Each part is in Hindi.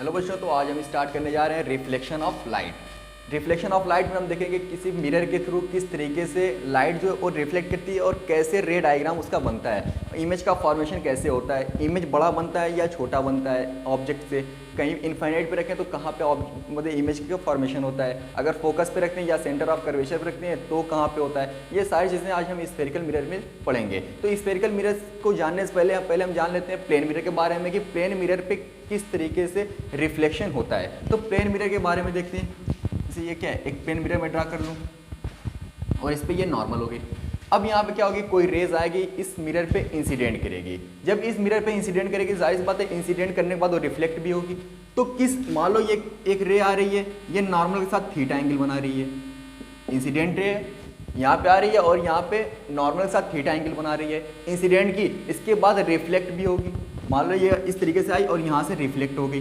हेलो बच्चों, तो आज हम स्टार्ट करने जा रहे हैं reflection of light. Reflection of light में हम देखेंगे किसी मिरर के थ्रू किस तरीके से लाइट जो है रिफ्लेक्ट करती है और कैसे रे डायग्राम उसका बनता है, इमेज का फॉर्मेशन कैसे होता है, इमेज बड़ा बनता है या छोटा बनता है ऑब्जेक्ट से, कहीं इनफाइनाइट पे रखें तो कहाँ पे मतलब इमेज का फॉर्मेशन होता है, अगर फोकस पे रखते हैं या सेंटर ऑफ कर्वेचर पे रखते हैं तो कहाँ पे होता है। ये सारी चीज़ें आज हम स्फेरिकल मिरर में पढ़ेंगे। तो स्फेरिकल मिरर को जानने से पहले हम जान लेते हैं प्लेन मिरर के बारे में कि प्लेन मिरर पे किस तरीके से रिफ्लेक्शन होता है। तो प्लेन मिरर के बारे में देखते हैं। जैसे ये क्या है, एक प्लेन मिरर मैं ड्रा कर लूँ और इस पर ये नॉर्मल हो गई। अब यहाँ पे क्या होगी, कोई रेज आएगी इस मिरर पे इंसिडेंट करेगी। जब इस मिरर पे इंसिडेंट करेगी जाहिर सी बात है इंसिडेंट करने के बाद वो रिफ्लेक्ट भी होगी। तो किस, मान लो ये एक रे आ रही है, ये नॉर्मल के साथ थीटा एंगल बना रही है, इंसिडेंट रे यहाँ पे आ रही है और यहाँ पे नॉर्मल के साथ थीटा एंगल बना रही है इंसिडेंट की। इसके बाद रिफ्लेक्ट भी होगी, मान लो ये इस तरीके से आई और यहाँ से रिफ्लेक्ट हो गई,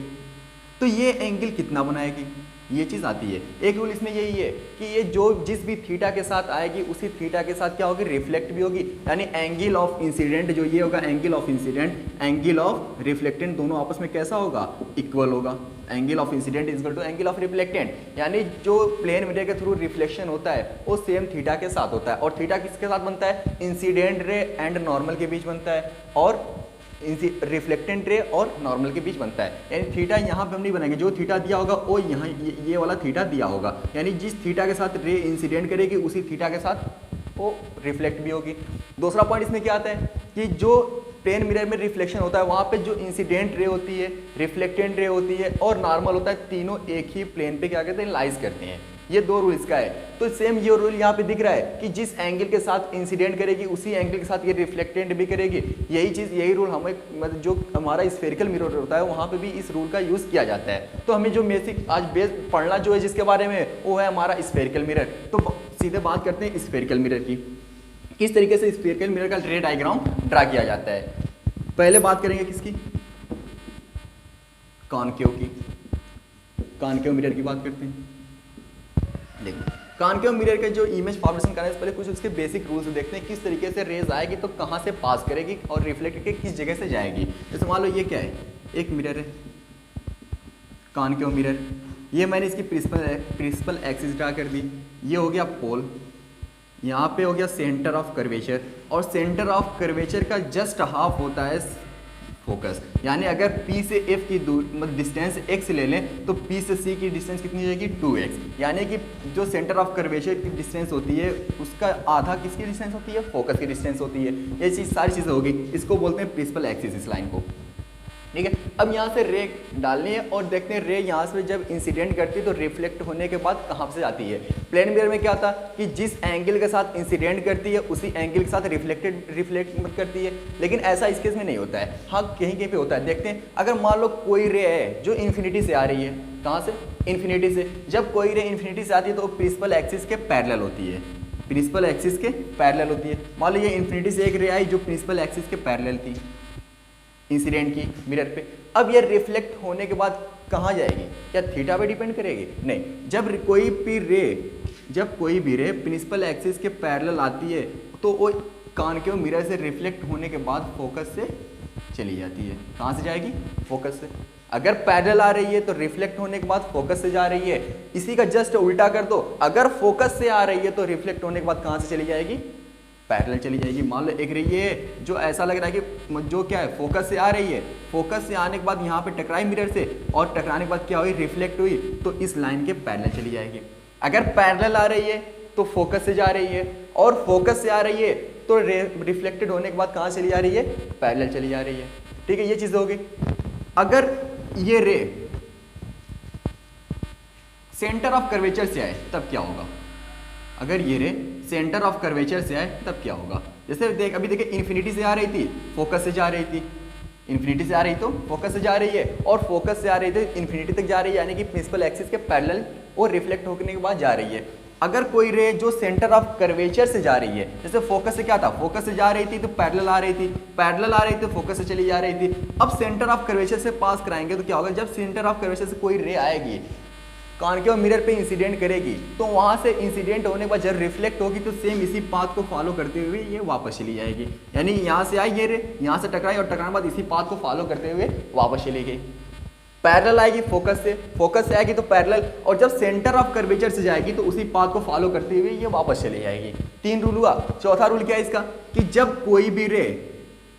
तो ये एंगल कितना बनाएगी, ये चीज़ आती है। एक रूल इसमें यही है कि ये जो जिस भी थीटा के साथ आएगी उसी थीटा के साथ क्या होगी, रिफ्लेक्ट भी होगी। यानी एंगल ऑफ इंसिडेंट जो ये होगा, angle of incident, angle of reflectant, दोनों आपस में कैसा होगा, इक्वल होगा। Angle of incident is equal to angle of reflectant. यानी जो प्लेन मिरर के थ्रू रिफ्लेक्शन होता है वो सेम थीटा के साथ होता है। और थीटा किसके साथ बनता है, इंसिडेंट रे एंड नॉर्मल के बीच बनता है और रिफ्लेक्टेंट रे और नॉर्मल के बीच बनता है। यानी थीटा यहाँ पे हम नहीं बनाएंगे, जो थीटा दिया होगा वो यहाँ ये वाला थीटा दिया होगा। यानी जिस थीटा के साथ रे इंसिडेंट करेगी उसी थीटा के साथ वो रिफ्लेक्ट भी होगी। दूसरा पॉइंट इसमें क्या आता है कि जो प्लेन मिरर में रिफ्लेक्शन होता है वहाँ पे जो इंसिडेंट रे होती है, रिफ्लेक्टेंट रे होती है और नॉर्मल होता है, तीनों एक ही प्लेन पे क्या कहते हैं, लाइज करते हैं। ये दो रूल इसका है। तो सेम ये रूल यहाँ पे दिख रहा है कि जिस एंगल के साथ इंसिडेंट करेगी उसी एंगल के साथ ये रिफ्लेक्टेंट भी करेगी। यही चीज़, यही रूल हमें मतलब जो हमारा स्फेरिकल मिरर होता है वहाँ पे भी इस रूल का यूज़ किया जाता है। तो हमें जो बेसिक आज बेस पढ़ना जो है जिसके बारे में, वो है हमारा स्फेरिकल मिरर। तो सीधे बात करते हैं स्फेरिकल मिरर की, किस तरीके से स्फेरिकल मिरर का रे डायग्राम ड्रा किया जाता है। पहले बात करेंगे किसकी, कॉनकेव की। कॉनकेव मिरर की बात करते हैं। देखिए कॉनकेव मिरर के जो इमेज फॉर्मेशन करने से पहले कुछ उसके बेसिक रूल्स देखते हैं, किस तरीके से रेज आएगी तो कहाँ से पास करेगी और रिफ्लेक्ट करके किस जगह से जाएगी। जैसे मान लो ये क्या है, एक मिरर है, कॉनकेव मिरर। ये मैंने इसकी प्रिंसिपल एक्सिस ड्रा कर दी। ये हो गया पोल, यहाँ पे हो गया सेंटर ऑफ कर्वेचर, और सेंटर ऑफ कर्वेचर का जस्ट हाफ होता है फोकस। यानी अगर P से F की दूर मतलब डिस्टेंस x ले लें तो P से C की डिस्टेंस कितनी हो जाएगी, 2x। यानी कि जो सेंटर ऑफ कर्वेचर की डिस्टेंस होती है उसका आधा किसकी डिस्टेंस होती है, फोकस की डिस्टेंस होती है। ये चीज़ सारी चीज़ें होगी, इसको बोलते हैं प्रिंसिपल एक्सिस, इस लाइन को। ठीक है, अब यहाँ से रे डालनी है और देखते हैं रे यहाँ से जब इंसिडेंट करती है तो रिफ्लेक्ट होने के बाद कहाँ से जाती है। प्लेन मिरर में क्या था कि जिस एंगल के साथ इंसिडेंट करती है उसी एंगल के साथ रिफ्लेक्ट मत करती है, लेकिन ऐसा इस केस में नहीं होता है। हाँ कहीं कहीं पे होता है। देखते हैं, अगर मान लो कोई रे है जो इन्फिनिटी से आ रही है, कहाँ से, इन्फिनिटी से। जब कोई रे इन्फिनिटी से आती है तो प्रिंसिपल एक्सिस के पैरेलल होती है, प्रिंसिपल एक्सिस के पैरेलल होती है। मान लो ये इन्फिनिटी से एक रे आई जो प्रिंसिपल एक्सिस के पैरेलल थी इंसिडेंट की मिरर पे। अब ये रिफ्लेक्ट होने के बाद कहाँ जाएगी, क्या थीटा पे डिपेंड करेगी, नहीं। जब कोई भी रे प्रिंसिपल एक्सिस के पैरेलल आती है तो वो कॉनकेव मिरर से रिफ्लेक्ट होने के बाद फोकस से चली जाती है। कहाँ से जाएगी, फोकस से। अगर पैरेलल आ रही है तो रिफ्लेक्ट होने के बाद फोकस से जा रही है। इसी का जस्ट उल्टा कर दो, अगर फोकस से आ रही है तो रिफ्लेक्ट होने के बाद कहाँ से चली जाएगी, पैरेलल चली जाएगी। मान लो एक रही है जो ऐसा लग रहा है कि जो क्या है, फोकस से आ रही है, फोकस से आने के बाद यहाँ पे टकराई मिरर से और टकराने के बाद क्या हुई, रिफ्लेक्ट हुई, तो इस लाइन के पैरेलल चली जाएगी। अगर पैरेलल आ रही है तो फोकस से जा रही है, और फोकस से आ रही है तो रिफ्लेक्टेड होने के बाद कहाँ चली जा रही है, पैरेलल चली जा रही है। ठीक है, ये चीज़ होगी। अगर ये रे सेंटर ऑफ कर्वेचर से आए तब क्या होगा, अगर ये रे सेंटर ऑफ कर्वेचर से आए तब क्या होगा। जैसे देख, अभी देखिए इन्फिनिटी से आ रही थी, फोकस से जा रही थी, इन्फिनिटी से आ रही तो फोकस से जा रही है, और फोकस से आ रही थी इन्फिनिटी तक जा रही है, यानी कि प्रिंसिपल एक्सिस के पैरेलल और रिफ्लेक्ट होने के बाद जा रही है। अगर कोई रे जो सेंटर ऑफ कर्वेचर से जा रही है, जैसे फोकस से क्या था, फोकस से जा रही थी तो पैरेलल आ रही थी, पैरेलल आ रही थी तो फोकस से चली जा रही थी। अब सेंटर ऑफ कर्वेचर से पास कराएंगे तो क्या होगा, जब सेंटर ऑफ कर्वेचर से कोई रे आएगी कॉनकेव मिरर पे इंसिडेंट करेगी तो वहां से इंसिडेंट होने के बाद जब रिफ्लेक्ट होगी तो सेम इसी पाथ को फॉलो करते हुए ये वापस चली जाएगी। यानी यहाँ से आई ये रे, यहाँ से टकराई और टकराने के बाद इसी पाथ को फॉलो करते हुए वापस चली गई। पैरेलल आएगी फोकस से आएगी तो पैरेलल, और जब सेंटर ऑफ कर्वेचर से जाएगी तो उसी पाथ को फॉलो करते हुए ये वापस चली जाएगी। 3 रूल हुआ। चौथा रूल क्या है इसका, कि जब कोई भी रे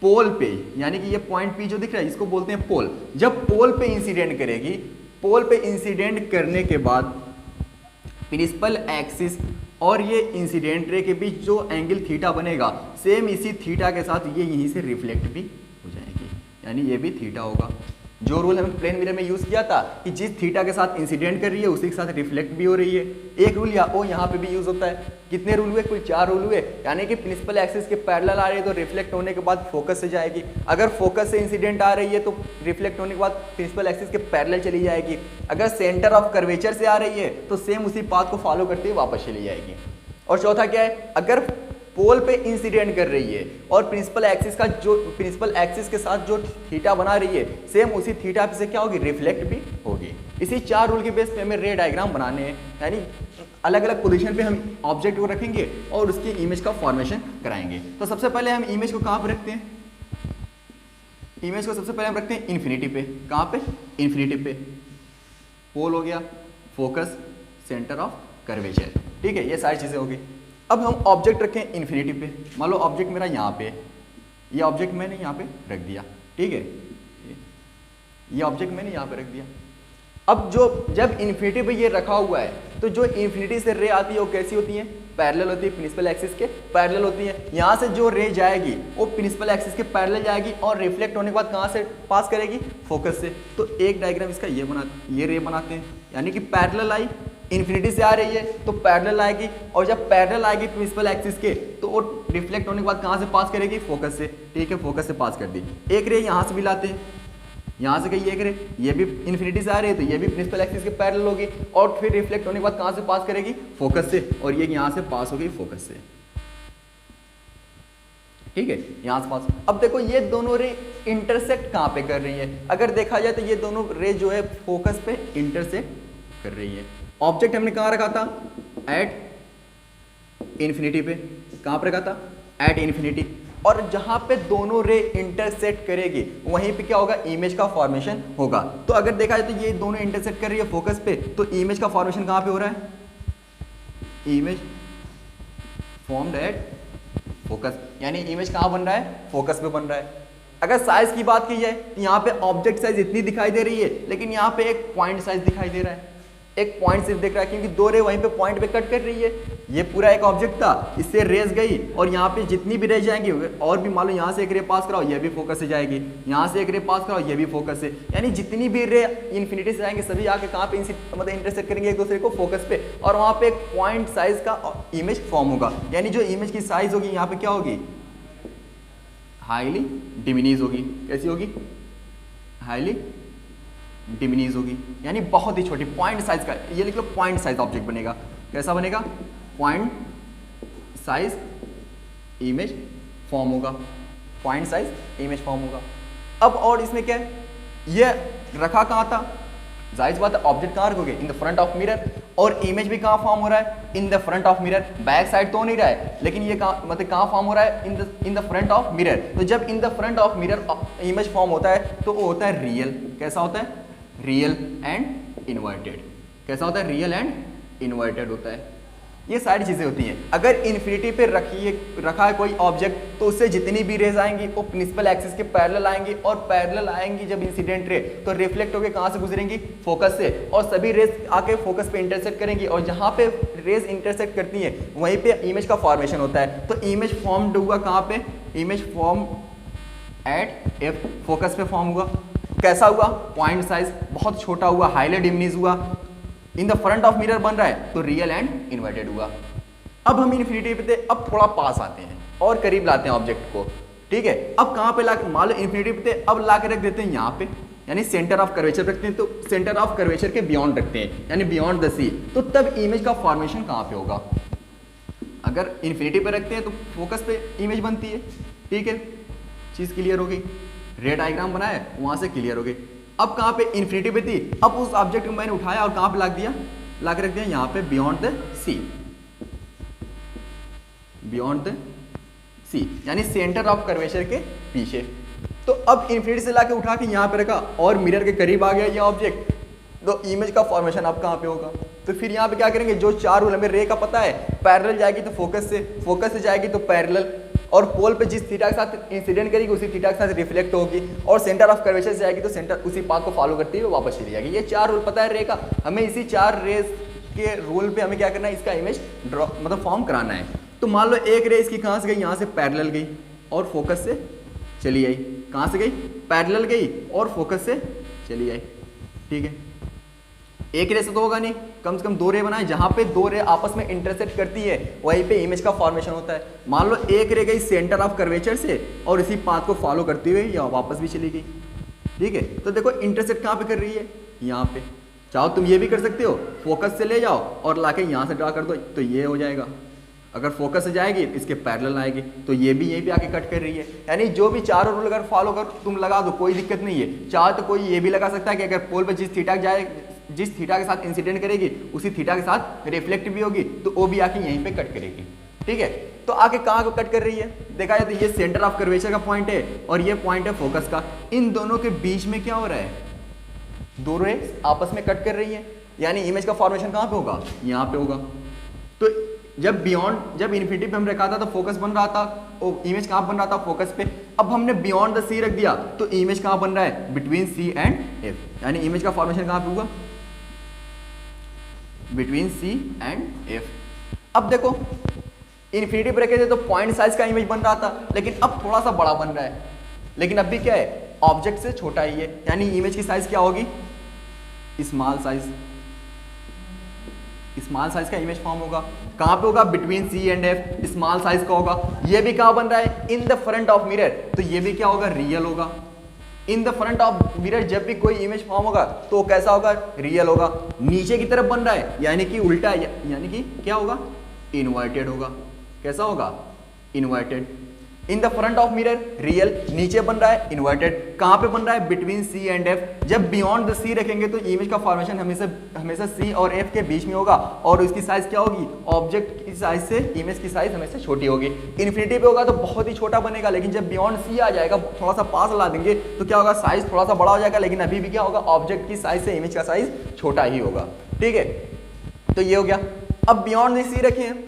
पोल पे, यानी कि ये पॉइंट पी जो दिख रहा है इसको बोलते हैं पोल, जब पोल पे इंसिडेंट करेगी, पोल पे इंसिडेंट करने के बाद प्रिंसिपल एक्सिस और ये इंसिडेंट रे के बीच जो एंगल थीटा बनेगा, सेम इसी थीटा के साथ ये यहीं से रिफ्लेक्ट भी हो जाएगी, यानी ये भी थीटा होगा। जो रूल हमने प्लेन मिरर में यूज किया था कि जिस थीटा के साथ इंसिडेंट कर रही है उसी के साथ रिफ्लेक्ट भी हो रही है। एक रूल वो यहाँ पे भी यूज होता है। कितने रूल हुए, कुल 4 रूल हुए, यानी कि प्रिंसिपल एक्सिस के पैरेलल आ रही है तो रिफ्लेक्ट होने के बाद फोकस से जाएगी, अगर फोकस से इंसिडेंट आ रही है तो रिफ्लेक्ट होने के बाद प्रिंसिपल एक्सिस के पैरेलल चली जाएगी, अगर सेंटर ऑफ कर्वेचर से आ रही है तो सेम उसी पाथ को फॉलो करते हुए वापस चली जाएगी। और चौथा क्या है, अगर पोल पे इंसिडेंट कर रही है और प्रिंसिपल एक्सिस के साथ जो थीटा बना रही है सेम उसी थीटा से क्या होगी, रिफ्लेक्ट भी होगी। इसी 4 रूल के बेस पे हमें रे डायग्राम बनाने हैं, यानी अलग अलग पोजीशन पे हम ऑब्जेक्ट को रखेंगे और उसकी इमेज का फॉर्मेशन कराएंगे। तो सबसे पहले हम इमेज को कहाँ पे रखते हैं, इमेज को सबसे पहले हम रखते हैं इन्फिनिटी पे। कहाँ पे, इन्फिनिटी पे। पोल हो गया, फोकस, सेंटर ऑफ कर्वेचर, ठीक है, ये सारी चीजें होगी। अब हम ऑब्जेक्ट रखें इन्फिनिटी पे। मान लो ऑब्जेक्ट मेरा यहाँ पे, ये ऑब्जेक्ट मैंने यहाँ पे रख दिया, ठीक है, ये ऑब्जेक्ट मैंने यहाँ पे रख दिया। अब जब इन्फिनिटी पे ये रखा हुआ है तो जो इन्फिनिटी से रे आती है वो कैसी होती है, पैरेलल होती है, प्रिंसिपल एक्सिस के पैरेलल होती है। यहाँ से जो रे जाएगी वो प्रिंसिपल एक्सिस के पैरेलल जाएगी और रिफ्लेक्ट होने के बाद कहाँ से पास करेगी, फोकस से। तो एक डायग्राम इसका ये रे बनाते हैं, यानी कि पैरेलल आई, इन्फिनिटी से आ रही है तो पैरेलल आएगी, और जब पैरेलल आएगी प्रिंसिपल एक्सिस के तो वो रिफ्लेक्ट होने के बाद कहाँ से पास करेगी, फोकस से, ठीक है, फोकस से पास कर दी। एक रे यहाँ से भी लाते हैं, यहाँ से कहीं एक रे, ये भी इन्फिनिटी से आ रही है तो ये भी प्रिंसिपल एक्सिस के पैरेलल होगी, और फिर रिफ्लेक्ट होने के बाद कहाँ से पास करेगी, फोकस से, और ये यहाँ से पास होगी फोकस से, ठीक है, यहाँ से पास। अब देखो ये दोनों रे इंटरसेक्ट कहाँ पे कर रही है, अगर देखा जाए तो ये दोनों रे जो है फोकस पे इंटरसेक्ट कर रही है। ऑब्जेक्ट हमने कहाँ रखा था, एट इन्फिनिटी पे। कहाँ पे रखा था, एट इन्फिनिटी। और जहां पे दोनों रे इंटरसेक्ट करेगी वहीं पे क्या होगा, इमेज का फॉर्मेशन होगा। तो अगर देखा जाए तो ये दोनों इंटरसेक्ट कर रही है फोकस पे, तो इमेज का फॉर्मेशन कहाँ पे हो रहा है, इमेज फॉर्म्ड एट फोकस, यानी इमेज कहाँ बन रहा है, फोकस पे बन रहा है। अगर साइज की बात की जाए तो यहाँ पे ऑब्जेक्ट साइज इतनी दिखाई दे रही है, लेकिन यहाँ पे एक पॉइंट साइज दिखाई दे रहा है, एक पॉइंट सिर्फ दिख रहा है, क्योंकि 2 रे वहीं पे पॉइंट पे कट कर रही है। ये पूरा एक ऑब्जेक्ट था, इससे रेस गई और यहाँ पे जितनी भी रे जाएंगी, और भी मान लो यहाँ से एक रे पास कराओ ये भी फोकस से जाएगी, यहाँ से एक रे पास कराओ ये भी फोकस से, यानी जितनी भी रे इन्फिनिटी से जाएंगे सभी आके कहाँ पे मतलब इंटरसेक्ट करेंगे एक दूसरे को, फोकस पे, और वहाँ पे एक पॉइंट साइज का इमेज फॉर्म होगा। यानी जो इमेज की साइज होगी यहाँ पे क्या होगी, हाईली डिमिनीज होगी। कैसी होगी, हाईली डिमिनीज होगी, यानी बहुत ही छोटी, पॉइंट साइज का, ये लिख लो पॉइंट साइज ऑब्जेक्ट बनेगा। कैसा बनेगा, पॉइंट साइज इमेज फॉर्म होगा, पॉइंट साइज इमेज फॉर्म होगा। अब और इसमें क्या है, ये रखा कहाँ था, जाहिर बात है ऑब्जेक्ट कहाँ रखोगे, इन द फ्रंट ऑफ मिरर, और इमेज भी कहाँ फॉर्म हो रहा है, in the front of mirror. Back side तो हो नहीं रहा है, लेकिन ये कहाँ मतलब कहाँ फॉर्म हो रहा है, in the front of mirror. तो जब इन the front of mirror image form होता है तो वो होता है रियल। कैसा होता है, रियल एंड इन्वर्टेड। कैसा होता है, रियल एंड इन्वर्टेड होता है। ये सारी चीजें होती हैं। अगर इन्फिनिटी पे रखा है कोई ऑब्जेक्ट तो उससे जितनी भी रेज आएंगी वो प्रिंसिपल एक्सिस के पैरेलल आएंगी, और पैरेलल आएंगी जब इंसिडेंट रे तो रिफ्लेक्ट होकर कहाँ से गुजरेंगी, फोकस से, और सभी रेज आके फोकस पे इंटरसेक्ट करेंगी, और जहाँ पे रेज इंटरसेक्ट करती हैं वहीं पे इमेज का फॉर्मेशन होता है। तो इमेज फॉर्म्ड हुआ कहाँ पे, image form at F, focus पे फॉर्म हुआ। कैसा हुआ, पॉइंट साइज बहुत छोटा हुआ, हाईली डिमिनिश हुआ, इन द फ्रंट ऑफ मिरर बन रहा है तो रियल एंड इन्वर्टेड हुआ। अब हम इन्फिनिटी पे थे, अब थोड़ा पास आते हैं और करीब लाते हैं ऑब्जेक्ट को, ठीक है। अब कहाँ पे ला, मान लो इन्फिनिटी पे थे, अब ला के रख देते हैं यहाँ पे, यानी सेंटर ऑफ कर्वेचर रखते हैं, तो सेंटर ऑफ कर्वेचर के बियॉन्ड रखते हैं, यानी बियॉन्ड द सी। तो तब इमेज का फॉर्मेशन कहाँ पे होगा, अगर इन्फिनिटी पे रखते हैं तो फोकस पे इमेज बनती है, ठीक है, चीज क्लियर हो गई। रे डायग्राम बनाया वहां से क्लियर हो गई। अब कहाँ पे, इन्फिनिटी पे थी, अब उस ऑब्जेक्ट को मैंने उठाया और कहाँ पे लाग दिया, ला के रख दिया यहाँ पे beyond the C, beyond the C, यानी सेंटर ऑफ कर्वेचर के पीछे। तो अब इन्फिनिटी से लाके उठा के यहाँ पे रखा और मिरर के करीब आ गया ये ऑब्जेक्ट, तो इमेज का फॉर्मेशन अब कहाँ पे होगा? तो फिर यहाँ पे क्या करेंगे, जो 4 रूल हमें रे का पता है, पैरेलल जाएगी तो फोकस से जाएगी तो पैरेलल, और पोल पे जिस थीटा के साथ इंसिडेंट करेगी उसी थीटा के साथ रिफ्लेक्ट होगी, और सेंटर ऑफ कर्वेचर से जाएगी तो सेंटर उसी पाथ को फॉलो करती हुए वापस चली जाएगी। ये 4 रूल पता है रे का, हमें इसी 4 रेस के रूल पे हमें क्या करना है, इसका इमेज ड्रॉ मतलब फॉर्म कराना है। तो मान लो एक रे इसकी कहाँ से गई, यहाँ से पैरेलल गई और फोकस से चली आई, कहाँ से गई, पैरेलल गई और फोकस से चली आई, ठीक है। एक रे से तो होगा नहीं, कम से कम 2 रे बनाए, जहां पे 2 रे आपस में इंटरसेक्ट करती है वहीं पे इमेज का फॉर्मेशन होता है। मान लो एक रे गई सेंटर ऑफ कर्वेचर से और इसी पाथ को फॉलो करते हुए या वापस भी चली गई, ठीक है। तो देखो इंटरसेक्ट कहाँ पे कर रही है, यहाँ पे। चाहो तुम ये भी कर सकते हो, फोकस से ले जाओ और लाके यहाँ से ड्रा कर दो तो ये हो जाएगा। अगर फोकस से जाएगी इसके पैरेलल आएगी तो ये भी यहीं पे आके कट कर रही है। यानी जो भी 4 रूल अगर फॉलो कर तुम लगा दो, कोई दिक्कत नहीं है। चाहे तो कोई ये भी लगा सकता है कि अगर पोल पे जिस थीटा के साथ इंसिडेंट करेगी उसी थीटा के साथ रिफ्लेक्ट भी होगी तो वो भी आके यहीं पे कट करेगी, ठीक है। तो आके कहाँ को कट कर रही है, देखा जाए तो ये सेंटर ऑफ कर्वेचर का पॉइंट है और ये पॉइंट है फोकस का। इन दोनों के बीच में क्या हो रहा है, 2 रेस आपस में कट कर रही है, यानी इमेज का फॉर्मेशन कहाँ पे होगा, यहाँ पे होगा। तो जब इन्फिनिटी पे हम रखा था तो फोकस बन रहा था, इमेज कहाँ बन रहा था, फोकस पे। अब हमने बियॉन्ड द सी रख दिया तो इमेज कहाँ बन रहा है, बिटवीन सी एंड एफ, यानी इमेज का फॉर्मेशन कहाँ पे होगा, बिटवीन सी एंड एफ। अब देखो इन्फिनिटी पे रखे थे तो पॉइंट साइज का इमेज बन रहा था, लेकिन अब थोड़ा सा बड़ा बन रहा है। लेकिन अब भी क्या है, ऑब्जेक्ट से छोटा ही है, यानी इमेज की साइज क्या होगी, स्मॉल साइज का इमेज फॉर्म होगा। कहां पे होगा, between C and F, small size का होगा। ये भी कहां बन रहा है, in the front of mirror, तो ये भी क्या होगा, रियल होगा। In the front of mirror जब भी कोई इमेज फॉर्म होगा तो कैसा होगा, रियल होगा। नीचे की तरफ बन रहा है यानी कि उल्टा, यानी कि क्या होगा, इन्वर्टेड होगा। कैसा होगा, inverted. In the front of mirror real, नीचे बन रहा है इन्वर्टेड। कहां पे बन रहा है, बिटवीन सी एंड एफ। जब बियॉन्ड द सी रखेंगे तो इमेज का फॉर्मेशन हमेशा सी और एफ के बीच में होगा और उसकी साइज क्या होगी, ऑब्जेक्ट की साइज से इमेज की साइज हमेशा छोटी होगी। इन्फिनिटी पे होगा तो बहुत ही छोटा बनेगा, लेकिन जब बियॉन्ड सी आ जाएगा, थोड़ा सा पास ला देंगे तो क्या होगा, साइज थोड़ा सा बड़ा हो जाएगा, लेकिन अभी भी क्या होगा, ऑब्जेक्ट की साइज से इमेज का साइज छोटा ही होगा, ठीक है। तो ये हो गया। अब बियॉन्ड द सी रखे हैं,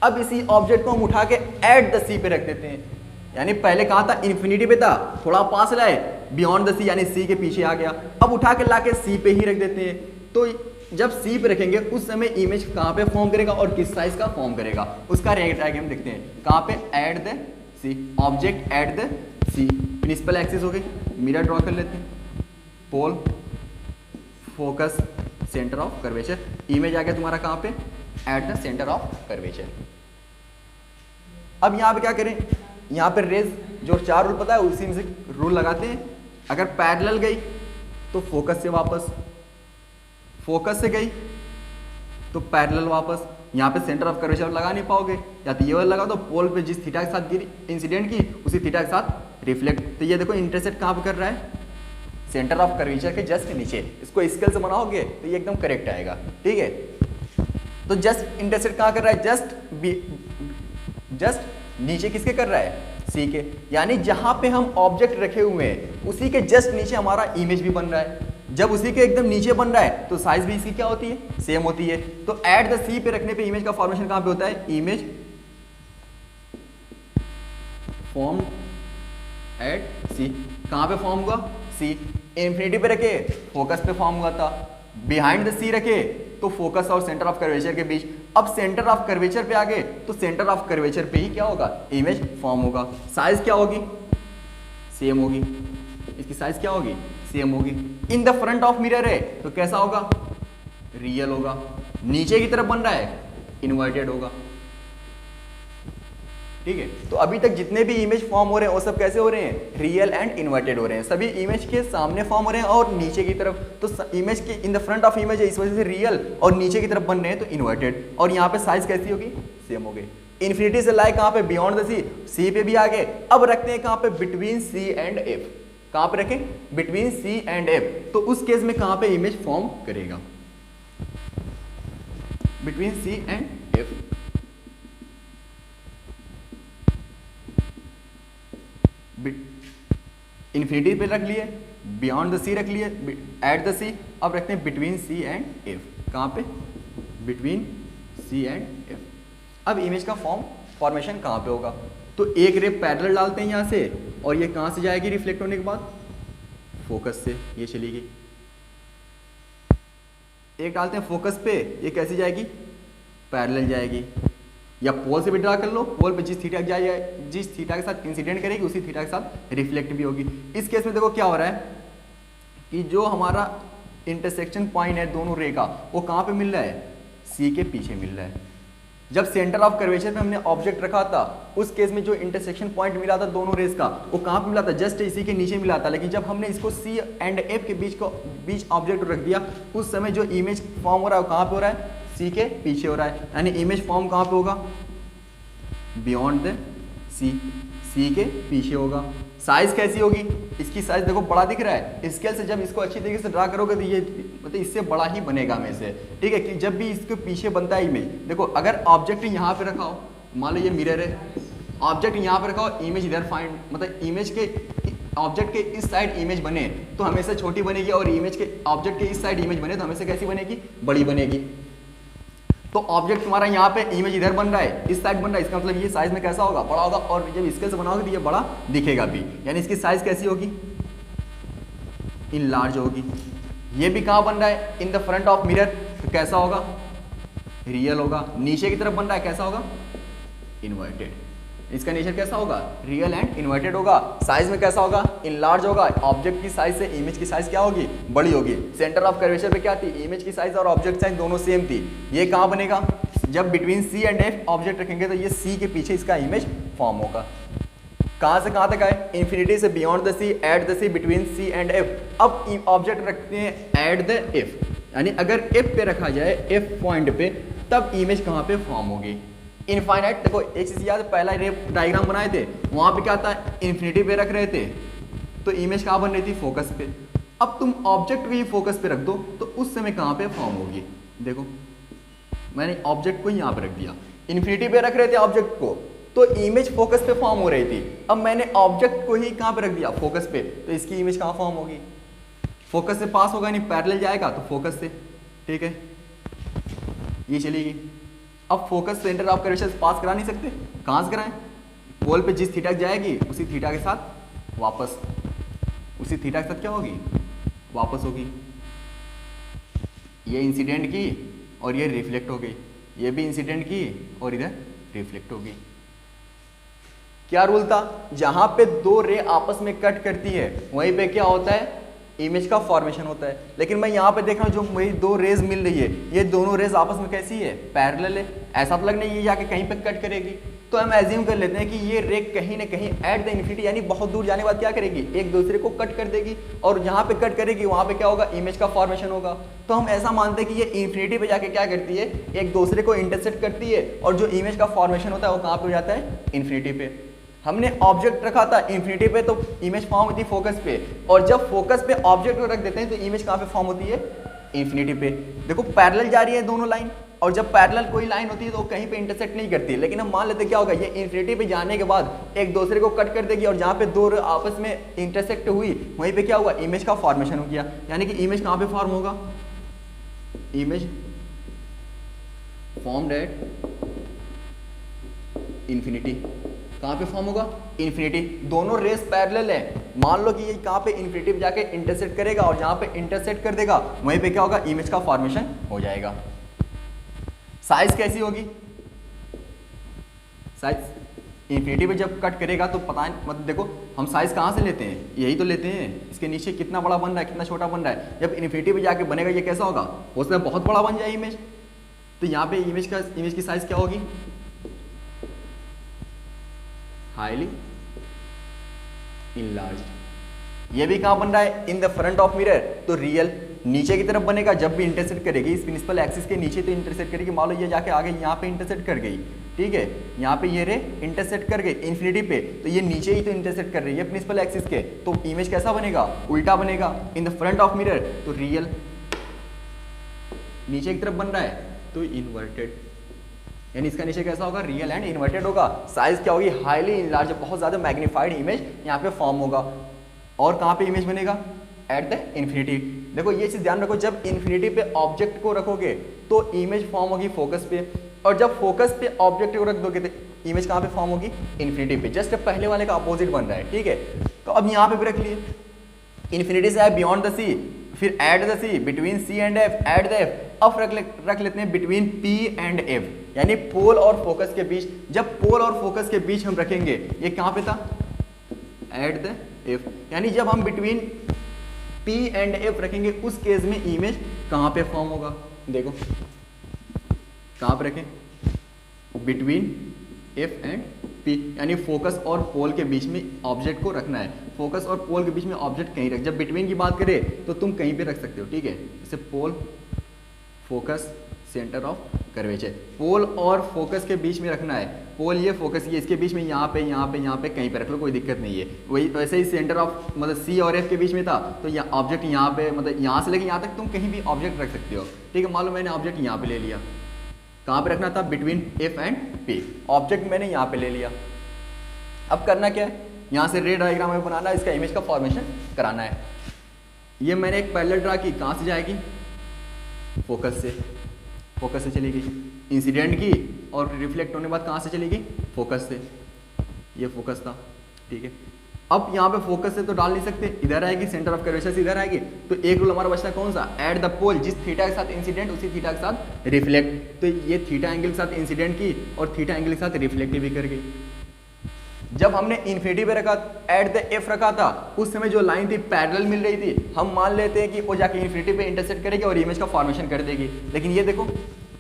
अब इसी ऑब्जेक्ट को हम उठा के एट द सी पे रख देते हैं। यानी पहले कहा था इन्फिनिटी पे था, थोड़ा पास लाए, बियॉन्ड द सी यानी सी के पीछे आ गया। अब उठा के लाके सी पे ही रख देते हैं। तो जब सी पे रखेंगे उस समय इमेज कहाँ पे फॉर्म करेगा और किस साइज का फॉर्म करेगा, उसका डायग्राम देखते हैं। कहाँ पे, at the C, object at the C. Principal axis हो गई, मिरर ड्रॉ कर लेते हैं, pole, focus, centre of curvature. Image आ गया तुम्हारा कहाँ पे, at the centre of curvature. अब यहाँ पे क्या करें, यहाँ पे रेज जो 4 रूल पता है उसी में से रूल लगाते हैं। अगर पैरेलल गई तो फोकस से वापस, फोकस से गई तो पैरेलल वापस। यहाँ पे सेंटर ऑफ कर्वेचर लगा नहीं पाओगे, या तो ये वाला लगा दो, पोल पे जिस थीटा के साथ गिरी इंसिडेंट की उसी थीटा के साथ रिफ्लेक्ट। तो ये देखो इंटरसेक्ट कहाँ पे कर रहा है, सेंटर ऑफ कर्वेचर के जस्ट नीचे। इसको स्केल से बनाओगे तो ये एकदम करेक्ट आएगा, ठीक है। तो जस्ट इंटरसेक्ट कहाँ कर रहा है, जस्ट नीचे किसके कर रहा है, सी के। यानी जहां पे हम ऑब्जेक्ट रखे हुए हैं उसी के जस्ट नीचे हमारा इमेज भी बन रहा है। जब उसी के एकदम नीचे बन रहा है तो साइज भी इसकी क्या होती है, सेम होती है। तो एट द सी पे रखने पे इमेज का फॉर्मेशन कहां पे होता है, इमेज फॉर्म एट सी। कहां पे फॉर्म हुआ, सी। इन्फिनिटी पे रखे फोकस पे फॉर्म हुआ था, बिहाइंड द सी रखे तो फोकस और सेंटर ऑफ कर्वेचर के बीच। अब सेंटर ऑफ कर्वेचर पे आ गए तो सेंटर ऑफ कर्वेचर पे ही क्या होगा, इमेज फॉर्म होगा। साइज क्या होगी, सेम होगी। इसकी साइज क्या होगी, सेम होगी। इन द फ्रंट ऑफ मिरर है तो कैसा होगा, रियल होगा। नीचे की तरफ बन रहा है, इन्वर्टेड होगा, ठीक है। तो अभी तक जितने भी इमेज फॉर्म हो रहे हैं वो सब कैसे हो रहे हैं, रियल एंड इन्वर्टेड हो रहे हैं। सभी इमेज के सामने फॉर्म हो रहे हैं और नीचे की तरफ। तो इमेज के इन द फ्रंट ऑफ इमेज है, इस वजह से रियल, और नीचे की तरफ बन रहे हैं तो इन्वर्टेड। और यहाँ पे साइज कैसी होगी, सेम हो गई। इन्फिनिटी से लाए कहाँ पे, बियॉन्ड द सी, सी पे भी आ गए। अब रखते हैं कहाँ पे, बिटवीन सी एंड एफ। कहाँ पे रखें, बिटवीन सी एंड एफ। तो उस केस में कहाँ पे इमेज फॉर्म करेगा, between C and F. Infinity पे रख लिए, बियॉन्ड द सी रख लिए, एट द सी, अब रखते हैं बिटवीन सी एंड एफ। कहाँ पे? Between C and F. अब इमेज का फॉर्मेशन कहाँ पे होगा? तो एक रे पैरेलल डालते हैं यहाँ से, और ये कहाँ से जाएगी रिफ्लेक्ट होने के बाद? फोकस से ये चली गई। एक डालते हैं फोकस पे, ये कैसे जाएगी? पैरेलल जाएगी। या पोल से भी ड्रा कर लो, पोल पे जिस थीटा के साथ इंसिडेंट करेगी उसी थीटा के साथ रिफ्लेक्ट भी होगी। इस केस में देखो क्या हो रहा है कि जो हमारा इंटरसेक्शन पॉइंट है दोनों रे का, वो कहाँ पे मिल रहा है? सी के पीछे मिल रहा है। जब सेंटर ऑफ कर्वेचर में हमने ऑब्जेक्ट रखा था, उस केस में जो इंटरसेक्शन पॉइंट मिला था दोनों रेस का, वो कहाँ पे मिला था? जस्ट इसी के नीचे मिला था। लेकिन जब हमने इसको सी एंड एफ के बीच ऑब्जेक्ट रख दिया, उस समय जो इमेज फॉर्म हो रहा है वो कहाँ पे हो रहा है? सी के पीछे हो रहा है। यानी इमेज फॉर्म कहाँ पे होगा? बियॉन्ड द सी, सी के पीछे होगा। साइज कैसी होगी? इसकी साइज देखो बड़ा दिख रहा है, स्केल से जब इसको अच्छी तरीके से ड्रा करोगे तो ये मतलब इससे बड़ा ही बनेगा में से, ठीक है। कि जब भी इसके पीछे बनता है इमेज, देखो अगर ऑब्जेक्ट यहाँ पे रखा हो, मान लो ये मिरर है, ऑब्जेक्ट यहाँ पे रखा हो, इमेज इधर फाइंड, मतलब इमेज के ऑब्जेक्ट के इस साइड इमेज बने तो हमेशा छोटी बनेगी, और इमेज के ऑब्जेक्ट के इस साइड इमेज बने तो हमेशा कैसी बनेगी? बड़ी बनेगी। तो ऑब्जेक्ट तुम्हारा यहाँ पे इमेज इधर बन रहा है, इस साइड बन रहा है, इसका मतलब ये साइज में कैसा होगा? बड़ा होगा। और जब स्केल से बनाओगे तो ये बड़ा दिखेगा भी, यानी इसकी साइज कैसी होगी? इन लार्ज होगी। ये भी कहाँ बन रहा है? In the front of mirror, तो कैसा होगा? रियल होगा। नीचे की तरफ बन रहा है, कैसा होगा? इन्वर्टेड। इसका नेचर कैसा होगा? रियल एंड इन्वर्टेड होगा। साइज में कैसा होगा? इन लार्ज होगा। ऑब्जेक्ट की साइज से इमेज की साइज क्या होगी? बड़ी होगी। सेंटर ऑफ कर्वेचर पे क्या थी? इमेज की साइज और ऑब्जेक्ट साइज दोनों सेम थी। ये कहाँ बनेगा? जब between C and F object रखेंगे तो ये सी के पीछे इसका इमेज फॉर्म होगा। कहाँ से कहाँ तक आए? इन्फिनिटी से beyond the C, at the C, between C and F. अब ऑब्जेक्ट रखते हैं एट द एफ, यानी अगर एफ पे रखा जाए, एफ पॉइंट पे, तब इमेज कहाँ पे फॉर्म होगी? इनफाइनाइट। देखो एक चीज याद, पहला रे डायग्राम बनाए थे वहां पे क्या था? इन्फिनिटी पे रख रहे थे तो इमेज कहाँ बन रही थी? फोकस पे। अब तुम ऑब्जेक्ट को ही फोकस पे रख दो तो उस समय कहाँ पे फॉर्म होगी? देखो मैंने ऑब्जेक्ट को यहाँ पे रख दिया, इन्फिनिटी पे रख रहे थे ऑब्जेक्ट को तो इमेज फोकस पे फॉर्म हो रही थी। अब मैंने ऑब्जेक्ट को ही कहाँ पे रख दिया? फोकस पे, तो इसकी इमेज कहाँ फॉर्म होगी? फोकस से पास होगा, नहीं पैरेलल जाएगा तो फोकस से, ठीक है। ये चलेगी। अब फोकस सेंटर ऑफ कर्वेचर से पास करा नहीं सकते, कहाँ से कराएं? पोल पे जिस थीटा जाएगी उसी थीटा के साथ वापस, उसी थीटा के साथ क्या होगी? वापस होगी। ये इंसिडेंट की और ये रिफ्लेक्ट हो गई, ये भी इंसिडेंट की और इधर रिफ्लेक्ट हो गई। क्या रूल था? जहां पे दो रे आपस में कट करती है वहीं पे क्या होता है? इमेज का फॉर्मेशन होता है। लेकिन मैं यहाँ पे देख रहा हूँ जो मेरी दो रेज मिल रही है, ये दोनों रेज आपस में कैसी है? पैरेलल है। ऐसा तो लग नहीं ये जाके कहीं पे कट करेगी, तो हम एज्यूम कर लेते हैं कि ये रे कहीं ना कहीं एट द इन्फिनिटी, यानी बहुत दूर जाने के बाद क्या करेगी? एक दूसरे को कट कर देगी, और जहाँ पे कट करेगी वहाँ पे क्या होगा? इमेज का फॉर्मेशन होगा। तो हम ऐसा मानते हैं कि ये इन्फिनिटी पे जाके क्या करती है? एक दूसरे को इंटरसेक्ट करती है, और जो इमेज का फॉर्मेशन होता है वो कहाँ पे हो जाता है? इन्फिनिटी पे। हमने ऑब्जेक्ट रखा था इन्फिनिटी पे तो इमेज फॉर्म होती है फोकस पे, और जब फोकस पे ऑब्जेक्ट को रख देते हैं तो इमेज कहाँ पे फॉर्म होती है? इन्फिनिटी पे। देखो पैरेलल जा रही है दोनों लाइन, और जब पैरेलल कोई लाइन होती है तो कहीं पे इंटरसेक्ट नहीं करती, लेकिन हम मान लेते क्या होगा? ये इन्फिनिटी पे जाने के बाद एक दूसरे को कट कर देगी, और जहाँ पे दो आपस में इंटरसेक्ट हुई वहीं पे क्या हुआ? इमेज का फॉर्मेशन हो गया। यानी कि इमेज कहाँ पे फॉर्म होगा? Image formed at infinity. कहाँ पे फॉर्म होगा? इन्फिनिटी। दोनों रेस पैरेलल है, मान लो कि ये कहाँ पे? इन्फिनिटी पे जाके इंटरसेक्ट करेगा, और जहाँ पे इंटरसेक्ट कर देगा वहीं पे क्या होगा? इमेज का फॉर्मेशन हो जाएगा। साइज कैसी होगी? साइज इन्फिनिटी पे जब कट करेगा तो पता नहीं, मतलब देखो हम साइज कहाँ से लेते हैं? यही तो लेते हैं, इसके नीचे कितना बड़ा बन रहा है कितना छोटा बन रहा है। जब इन्फिनिटी पे जाके बनेगा ये कैसा होगा? हो सकता है बहुत बड़ा बन जाए इमेज, तो यहाँ पे इमेज की साइज क्या होगी? Highly enlarged. ये भी कहाँ बन रहा है? In the front of mirror, तो रियल। नीचे की तरफ बनेगा जब भी इंटरसेक्ट करेगी, इस प्रिंसिपल एक्सिस के नीचे तो इंटरसेक्ट करेगी। मान लो ये जाके आगे यहाँ पे इंटरसेक्ट कर गई, ठीक है, यहाँ पे ये रे इंटरसेक्ट कर गई इन्फिनिटी पे, तो ये नीचे ही तो इंटरसेक्ट कर रही है प्रिंसिपल एक्सिस के, तो इमेज कैसा बनेगा? उल्टा बनेगा। इन द फ्रंट ऑफ मिरर तो रियल, नीचे की तरफ बन रहा है तो इन्वर्टेड, यानी इसका नीचे कैसा होगा? रियल एंड इन्वर्टेड होगा। साइज क्या होगी? हाईली इनलार्ज, बहुत ज्यादा मैग्नीफाइड इमेज यहाँ पे फॉर्म होगा। और कहाँ पे इमेज बनेगा, एट द इन्फिनिटी। देखो ये चीज़ ध्यान रखो, जब इन्फिनिटी पे ऑब्जेक्ट को रखोगे तो इमेज फॉर्म होगी फोकस पे, और जब फोकस पे ऑब्जेक्ट को रख दोगे तो इमेज कहाँ पे फॉर्म होगी, इन्फिनिटी पे। जस्ट पहले वाले का अपोजिट बन रहा है, ठीक है। तो अब यहाँ पे भी रख लिए, इन्फिनिटी से है बियॉन्ड द सी, फिर at the C, between C and F, at the F. अब रख लेते हैं बिटवीन पी एंड एफ, यानी पोल और फोकस के बीच। जब पोल और फोकस के बीच हम रखेंगे, ये कहाँ पे था, एट द एफ, यानी जब हम बिटवीन पी एंड एफ रखेंगे उस केस में इमेज कहाँ पे फॉर्म होगा, देखो कहाँ पे रखें, बिटवीन एफ एंड पी, यानी फोकस और पोल के बीच में ऑब्जेक्ट को रखना है। फोकस और पोल के बीच में ऑब्जेक्ट कहीं रख, जब बिटवीन की बात करें तो तुम कहीं पे रख सकते हो, ठीक है। जैसे पोल, फोकस, सेंटर ऑफ कर्वेचर, पोल और फोकस के बीच में रखना है। पोल ये, फोकस ये, इसके बीच में यहाँ पे यहाँ पे यहाँ पे कहीं पे रख लो, कोई दिक्कत नहीं है। वही वैसे ही सेंटर ऑफ मतलब सी और एफ के बीच में था, तो यहाँ ऑब्जेक्ट यहाँ पे, मतलब यहाँ से लेके यहाँ तक तुम कहीं भी ऑब्जेक्ट रख सकते हो, ठीक है। मान लो मैंने ऑब्जेक्ट यहाँ पे ले लिया, कहाँ पे रखना था, between F and P, object मैंने यहाँ पे ले लिया। अब करना क्या है, यहाँ से रे डायग्राम में बनाना है, इसका इमेज का फॉर्मेशन कराना है। ये मैंने एक पैरेलल ड्रा की, कहाँ से जाएगी, फोकस से, फोकस से चलेगी, इंसिडेंट की और रिफ्लेक्ट होने के बाद कहाँ से चलेगी, फोकस से। ये फोकस था, ठीक है। अब यहाँ पे फोकस से तो डाल नहीं सकते, इधर आएगी, सेंटर ऑफ कर्वेचर से इधर आएगी, तो एक रूल हमारा बचता है कौन सा, एट द पोल, जिस थीटा के साथ इंसिडेंट उसी थीटा के साथ रिफ्लेक्ट। तो ये थीटा एंगल के साथ इंसिडेंट की और थीटा एंगल के साथ रिफ्लेक्ट भी कर गई। जब हमने इन्फिनिटी पे रखा, एट द एफ रखा था, उस समय जो लाइन थी पैरेलल मिल रही थी, हम मान लेते हैं कि वो जाके इन्फिनिटी पे इंटरसेक्ट करेगी और इमेज का फॉर्मेशन कर देगी। लेकिन ये देखो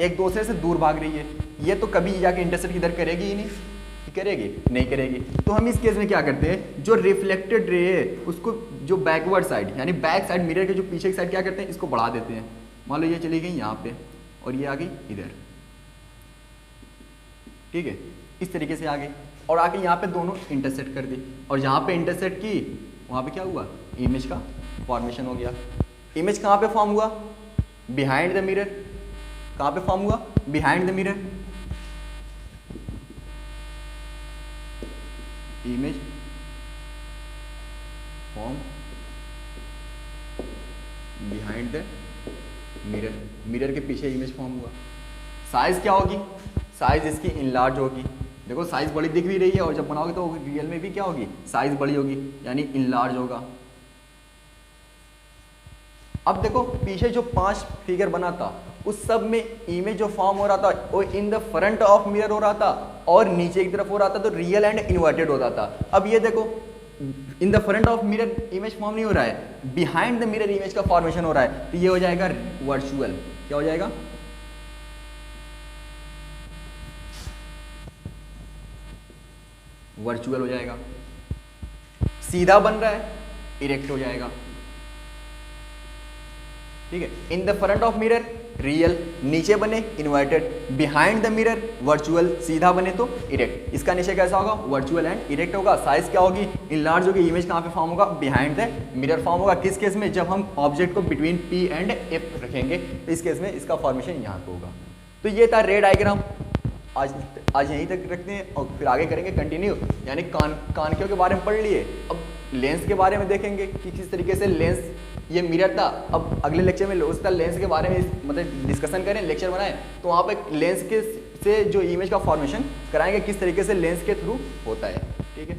एक दूसरे से दूर भाग रही है, ये तो कभी जाके इंटरसेक्ट इधर करेगी ही नहीं, करेगी नहीं करेगी। तो हम इस केस में क्या करते हैं, जो रिफ्लेक्टेड रे है उसको जो बैकवर्ड साइड यानी बैक साइड मिरर के जो पीछे की साइड क्या करते हैं, इसको बढ़ा देते हैं। मान लो ये चली गई यहाँ पे और ये आ गई इधर, ठीक है, इस तरीके से आ गई और आके यहाँ पे दोनों इंटरसेक्ट कर दी, और जहाँ पे इंटरसेक्ट की वहाँ पे क्या हुआ, इमेज का फॉर्मेशन हो गया। इमेज कहाँ पे फॉर्म हुआ, बिहाइंड द मिरर। कहाँ पे फॉर्म हुआ, behind the mirror. Image form behind the mirror, mirror के पीछे इमेज फॉर्म हुआ। साइज क्या होगी, साइज इसकी इनलार्ज होगी। देखो साइज बड़ी दिख भी रही है और जब बनाओगे तो रियल में भी क्या होगी, साइज बड़ी होगी, यानी इनलार्ज होगा। अब देखो पीछे जो 5 फिगर बना था उस सब में इमेज जो फॉर्म हो रहा था वो इन द फ्रंट ऑफ मिरर हो रहा था और नीचे की तरफ हो रहा था, तो रियल एंड इन्वर्टेड होता था। अब ये देखो इन the front of mirror image form नहीं हो रहा है, बिहाइंड द मिरर इमेज का फॉर्मेशन हो रहा है, तो ये हो जाएगा वर्चुअल। क्या हो जाएगा, वर्चुअल हो जाएगा। सीधा बन रहा है, इरेक्ट हो जाएगा, ठीक है। In the front of mirror real, नीचे बने inverted, behind the mirror virtual, सीधा बने तो इरेक्ट। इसका नीचे कैसा होगा, वर्चुअल एंड इरेक्ट होगा। साइज क्या होगी, इनलार्ज होगी। इमेज कहाँ पे फॉर्म होगा, बिहाइंड द मिरर फॉर्म होगा। किस केस में, जब हम ऑब्जेक्ट को बिटवीन पी एंड एफ रखेंगे, तो इस केस में इसका फॉर्मेशन यहाँ पे होगा। तो ये था रे डायग्राम। आज यहीं तक रखते हैं और फिर आगे करेंगे कंटिन्यू, यानी कानकियों के बारे में पढ़ लिए। अब लेंस के बारे में देखेंगे कि किस तरीके से लेंस, ये मिरर था, अब अगले लेक्चर में उसका लेंस के बारे में मतलब डिस्कशन करें, लेक्चर बनाएं, तो वहाँ पे लेंस के से जो इमेज का फॉर्मेशन कराएंगे किस तरीके से लेंस के थ्रू होता है, ठीक है।